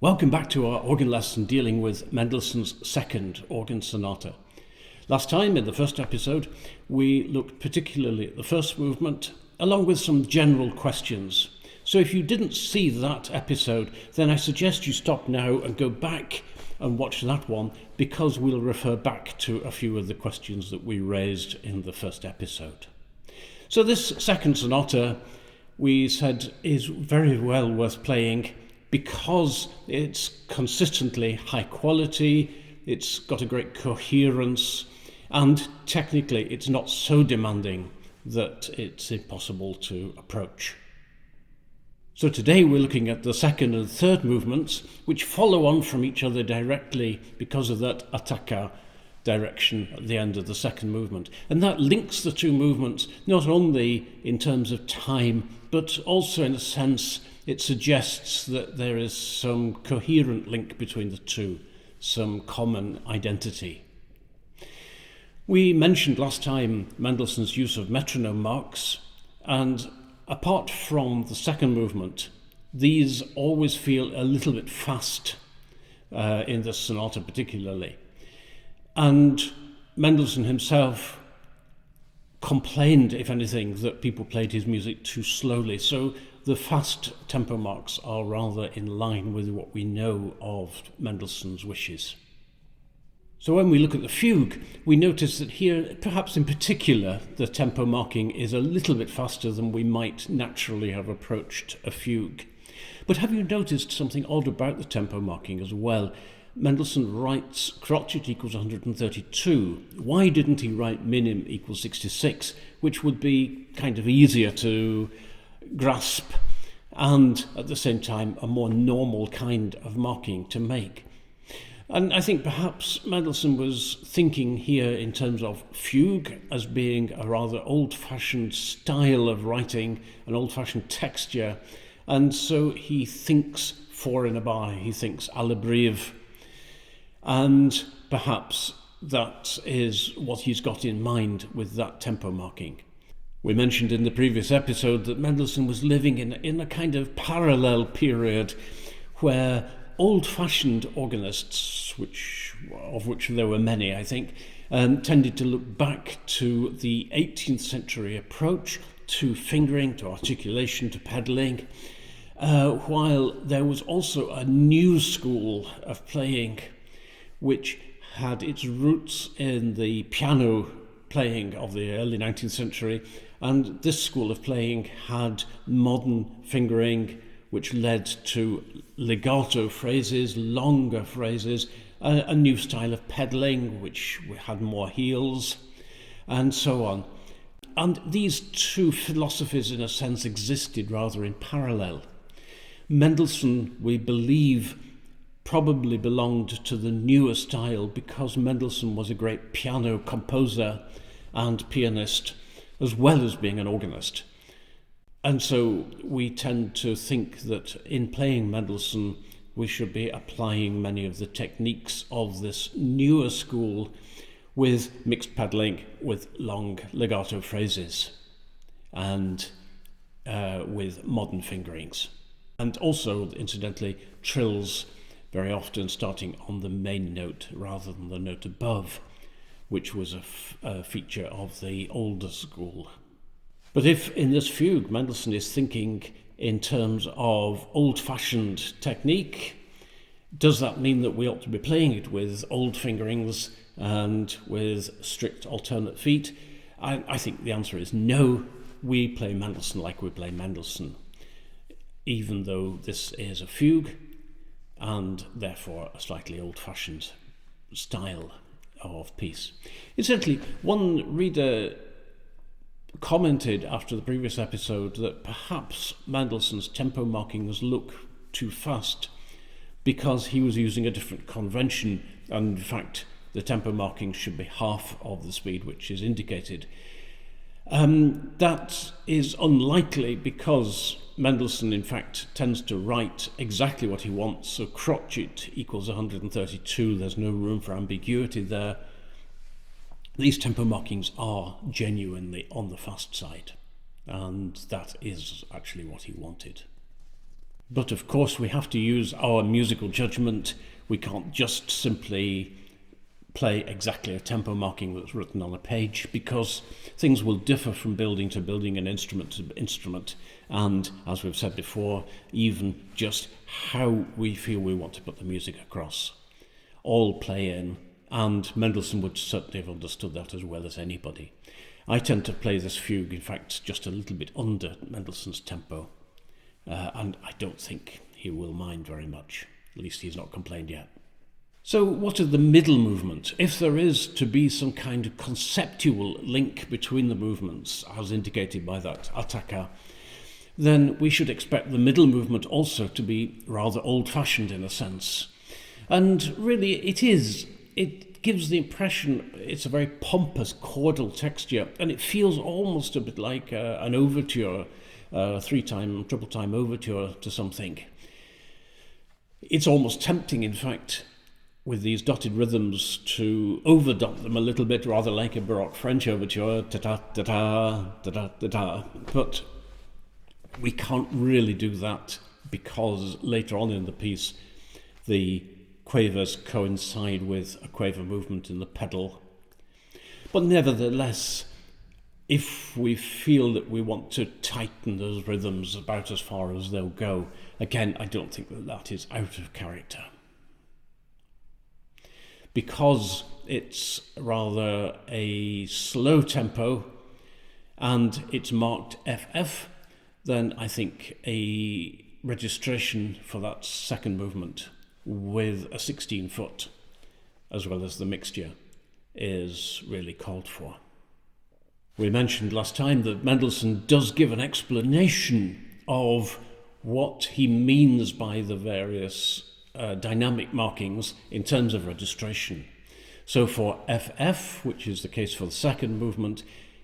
Welcome back to our organ lesson dealing with Mendelssohn's Second Organ Sonata. Last time, in the first episode, we looked particularly at the first movement, along with some general questions. So if you didn't see that episode, then I suggest you stop now and go back and watch that one, because we'll refer back to a few of the questions that we raised in the first episode. So this second sonata, we said, is very well worth playing because it's consistently high quality, it's got a great coherence, and technically it's not so demanding that it's impossible to approach. So today we're looking at the second and third movements, which follow on from each other directly because of that attacca direction at the end of the second movement. And that links the two movements, not only in terms of time, but also in a sense it suggests that there is some coherent link between the two, some common identity. We mentioned last time Mendelssohn's use of metronome marks, and apart from the second movement, these always feel a little bit fast in this sonata particularly. And Mendelssohn himself complained, if anything, that people played his music too slowly. So the fast tempo marks are rather in line with what we know of Mendelssohn's wishes. So when we look at the fugue, we notice that here, perhaps in particular, the tempo marking is a little bit faster than we might naturally have approached a fugue. But have you noticed something odd about the tempo marking as well? Mendelssohn writes crotchet equals 132. Why didn't he write minim equals 66, which would be kind of easier to grasp and at the same time a more normal kind of marking to make? And I think perhaps Mendelssohn was thinking here in terms of fugue as being a rather old-fashioned style of writing, an old-fashioned texture, and so he thinks four in a bar, he thinks alla breve, and perhaps that is what he's got in mind with that tempo marking. We mentioned in the previous episode that Mendelssohn was living in a kind of parallel period where old-fashioned organists, of which there were many, I think, tended to look back to the 18th century approach to fingering, to articulation, to pedalling, while there was also a new school of playing which had its roots in the piano playing of the early 19th century, and this school of playing had modern fingering, which led to legato phrases, longer phrases, a new style of pedalling, which had more heels, and so on. And these two philosophies, in a sense, existed rather in parallel. Mendelssohn, we believe, probably belonged to the newer style because Mendelssohn was a great piano composer and pianist, as well as being an organist. And so we tend to think that in playing Mendelssohn, we should be applying many of the techniques of this newer school with mixed pedalling, with long legato phrases, and with modern fingerings. And also, incidentally, trills, very often starting on the main note rather than the note above, which was a feature of the older school. But if in this fugue Mendelssohn is thinking in terms of old-fashioned technique, does that mean that we ought to be playing it with old fingerings and with strict alternate feet? I think the answer is no. We play Mendelssohn like we play Mendelssohn, even though this is a fugue and therefore a slightly old-fashioned style of piece. Incidentally, one reader commented after the previous episode that perhaps Mendelssohn's tempo markings look too fast because he was using a different convention, and in fact the tempo markings should be half of the speed which is indicated. That is unlikely because Mendelssohn in fact tends to write exactly what he wants, so crotchet equals 132, there's no room for ambiguity there. These tempo markings are genuinely on the fast side, and that is actually what he wanted. But of course we have to use our musical judgment. We can't just simply play exactly a tempo marking that's written on a page, because things will differ from building to building and instrument to instrument, and as we've said before, even just how we feel we want to put the music across. All play in, and Mendelssohn would certainly have understood that as well as anybody. I tend to play this fugue, in fact, just a little bit under Mendelssohn's tempo, and I don't think he will mind very much. At least he's not complained yet. So what are the middle movement? If there is to be some kind of conceptual link between the movements, as indicated by that attacca, then we should expect the middle movement also to be rather old-fashioned in a sense. And really it is. It gives the impression it's a very pompous chordal texture, and it feels almost a bit like an overture, three-time, triple-time overture to something. It's almost tempting, in fact, with these dotted rhythms to overdot them a little bit, rather like a Baroque French overture, ta-ta-ta-ta, ta-ta-ta-ta. But we can't really do that because later on in the piece, the quavers coincide with a quaver movement in the pedal. But nevertheless, if we feel that we want to tighten those rhythms about as far as they'll go, again, I don't think that that is out of character. Because it's rather a slow tempo and it's marked FF, then I think a registration for that second movement with a 16-foot as well as the mixture is really called for. We mentioned last time that Mendelssohn does give an explanation of what he means by the various dynamic markings in terms of registration. So for FF, which is the case for the second movement,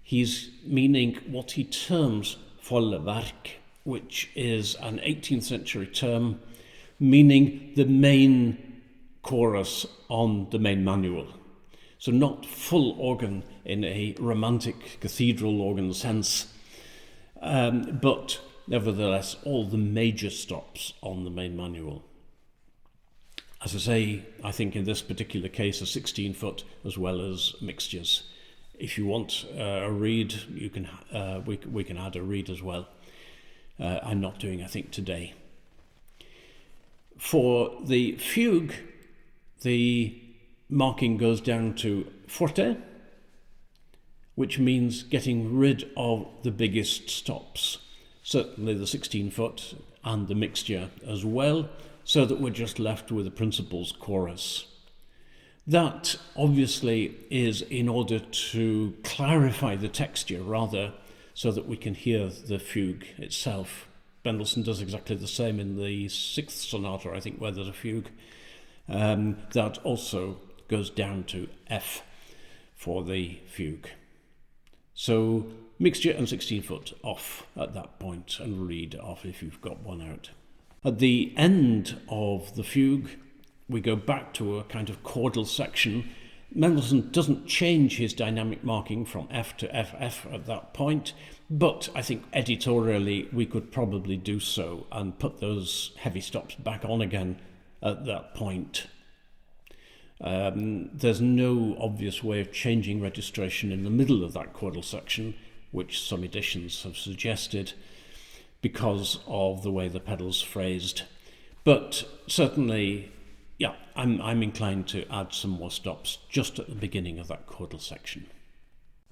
he's meaning what he terms volle Werk, which is an 18th century term meaning the main chorus on the main manual. So not full organ in a romantic cathedral organ sense, but nevertheless all the major stops on the main manual. As I say, I think in this particular case a 16-foot as well as mixtures. If you want a reed, you can. We can add a reed as well. I'm not doing, I think, today. For the fugue, the marking goes down to forte, which means getting rid of the biggest stops, certainly the 16-foot and the mixture as well, so that we're just left with the principal's chorus. That obviously is in order to clarify the texture rather, so that we can hear the fugue itself. Mendelssohn does exactly the same in the 6th sonata, I think, where there's a fugue. That also goes down to F for the fugue. So mixture and 16-foot off at that point, and reed off if you've got one out. At the end of the fugue, we go back to a kind of chordal section. Mendelssohn doesn't change his dynamic marking from F to FF at that point, but I think editorially we could probably do so and put those heavy stops back on again at that point. There's no obvious way of changing registration in the middle of that chordal section, which some editions have suggested, because of the way the pedal's phrased. But certainly, yeah, I'm inclined to add some more stops just at the beginning of that chordal section.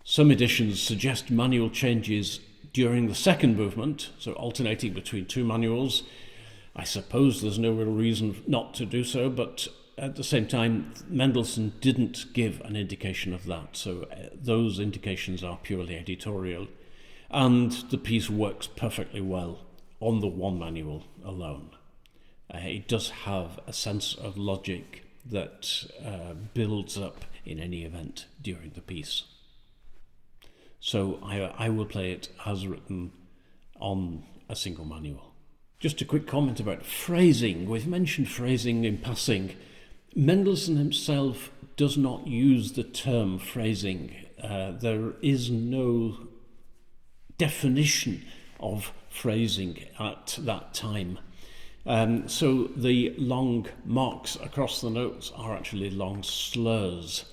Some editions suggest manual changes during the second movement, so alternating between two manuals. I suppose there's no real reason not to do so, but at the same time, Mendelssohn didn't give an indication of that, so those indications are purely editorial. And the piece works perfectly well on the one manual alone. It does have a sense of logic that builds up in any event during the piece. So I will play it as written on a single manual. Just a quick comment about phrasing. We've mentioned phrasing in passing. Mendelssohn himself does not use the term phrasing. There is no definition of phrasing at that time. So the long marks across the notes are actually long slurs.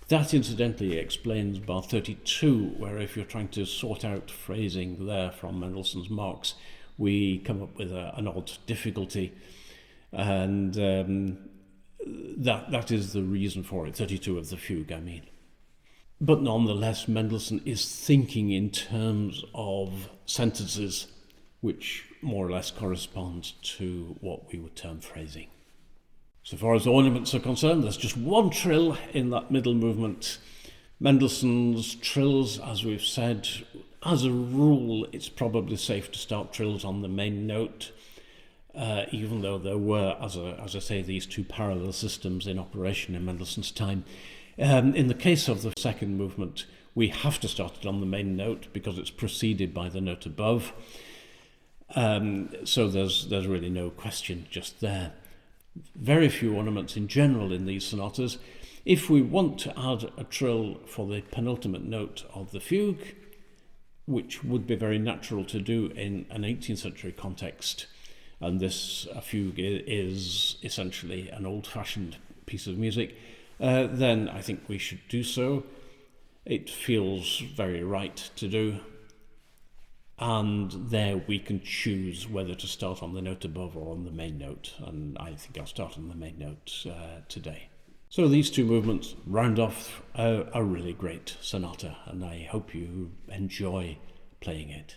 That incidentally explains bar 32, where if you're trying to sort out phrasing there from Mendelssohn's marks, we come up with an odd difficulty. And that is the reason for it, 32 of the fugue, I mean. But nonetheless, Mendelssohn is thinking in terms of sentences which more or less corresponds to what we would term phrasing. So far as ornaments are concerned, there's just one trill in that middle movement. Mendelssohn's trills, as we've said, as a rule, it's probably safe to start trills on the main note, even though there were, as I say, these two parallel systems in operation in Mendelssohn's time. In the case of the second movement, we have to start it on the main note because it's preceded by the note above. So there's really no question just there. Very few ornaments in general in these sonatas. If we want to add a trill for the penultimate note of the fugue, which would be very natural to do in an 18th century context, and this fugue is essentially an old-fashioned piece of music, then I think we should do so. It feels very right to do. And there we can choose whether to start on the note above or on the main note. And I think I'll start on the main note today. So these two movements round off a really great sonata, and I hope you enjoy playing it.